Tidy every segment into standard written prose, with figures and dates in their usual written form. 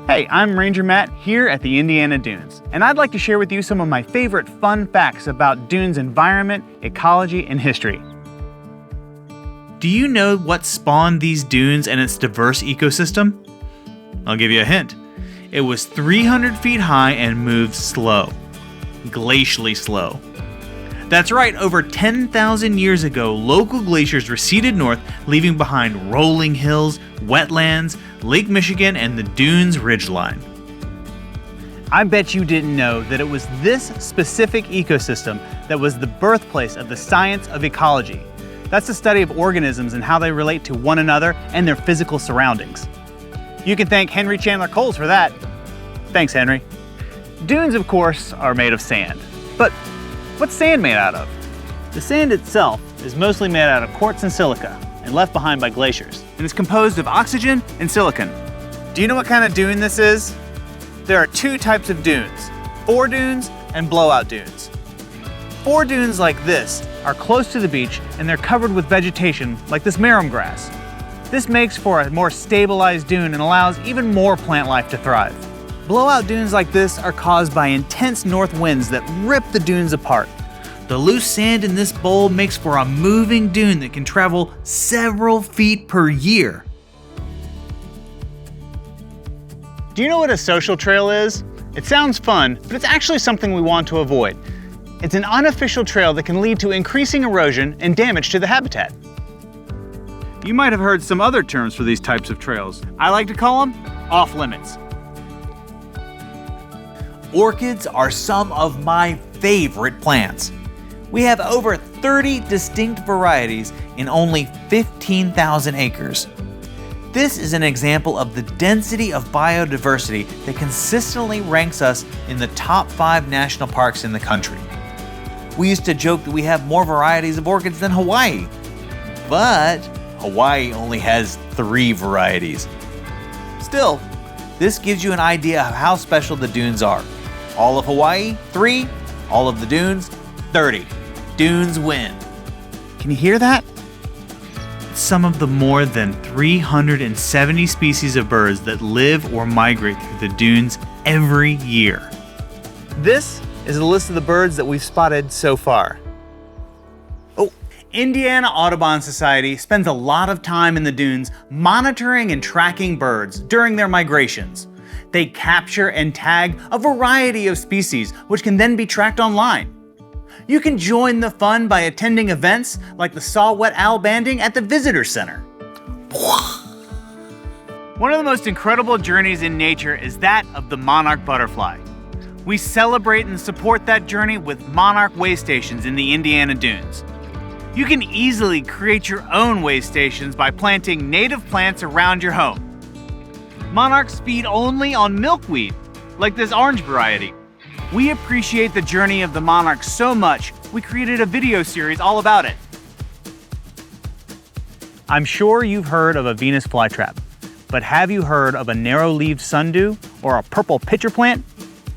Hey, I'm Ranger Matt here at the Indiana Dunes, and I'd like to share with you some of my favorite fun facts about dunes environment, ecology, and history. Do you know what spawned these dunes and its diverse ecosystem? I'll give you a hint. It was 300 feet high and moved slow. Glacially slow. That's right, over 10,000 years ago, local glaciers receded north, leaving behind rolling hills, wetlands, Lake Michigan, and the dunes ridgeline. I bet you didn't know that it was this specific ecosystem that was the birthplace of the science of ecology. That's the study of organisms and how they relate to one another and their physical surroundings. You can thank Henry Chandler Coles for that. Thanks, Henry. Dunes, of course, are made of sand. But what's sand made out of? The sand itself is mostly made out of quartz and silica and left behind by glaciers. And it's composed of oxygen and silicon. Do you know what kind of dune this is? There are two types of dunes, foredunes and blowout dunes. Foredunes like this are close to the beach and they're covered with vegetation like this marram grass. This makes for a more stabilized dune and allows even more plant life to thrive. Blowout dunes like this are caused by intense north winds that rip the dunes apart. The loose sand in this bowl makes for a moving dune that can travel several feet per year. Do you know what a social trail is? It sounds fun, but it's actually something we want to avoid. It's an unofficial trail that can lead to increasing erosion and damage to the habitat. You might have heard some other terms for these types of trails. I like to call them off-limits. Orchids are some of my favorite plants. We have over 30 distinct varieties in only 15,000 acres. This is an example of the density of biodiversity that consistently ranks us in the top 5 national parks in the country. We used to joke that we have more varieties of orchids than Hawaii, but Hawaii only has 3 varieties. Still, this gives you an idea of how special the dunes are. All of Hawaii, 3. All of the dunes, 30. Dunes win. Can you hear that? Some of the more than 370 species of birds that live or migrate through the dunes every year. This is a list of the birds that we've spotted so far. Indiana Audubon Society spends a lot of time in the dunes monitoring and tracking birds during their migrations. They capture and tag a variety of species, which can then be tracked online. You can join the fun by attending events like the Saw-Whet Owl Banding at the Visitor Center. One of the most incredible journeys in nature is that of the monarch butterfly. We celebrate and support that journey with monarch way stations in the Indiana Dunes. You can easily create your own way stations by planting native plants around your home. Monarchs feed only on milkweed, like this orange variety. We appreciate the journey of the monarch so much, we created a video series all about it. I'm sure you've heard of a Venus flytrap, but have you heard of a narrow-leaved sundew or a purple pitcher plant?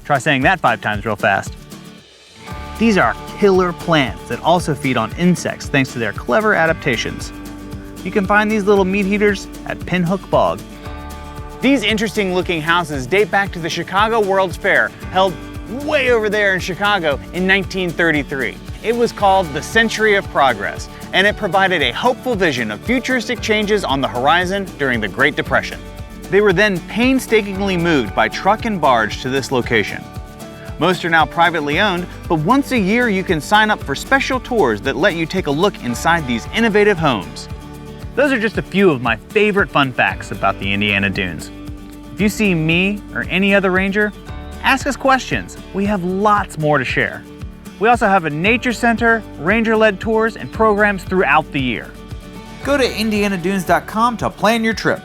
Try saying that 5 times real fast. These are killer plants that also feed on insects thanks to their clever adaptations. You can find these little meat eaters at Pinhook Bog. These interesting-looking houses date back to the Chicago World's Fair, held way over there in Chicago in 1933. It was called the Century of Progress, and it provided a hopeful vision of futuristic changes on the horizon during the Great Depression. They were then painstakingly moved by truck and barge to this location. Most are now privately owned, but once a year you can sign up for special tours that let you take a look inside these innovative homes. Those are just a few of my favorite fun facts about the Indiana Dunes. If you see me or any other ranger, ask us questions. We have lots more to share. We also have a nature center, ranger-led tours, and programs throughout the year. Go to indianadunes.com to plan your trip.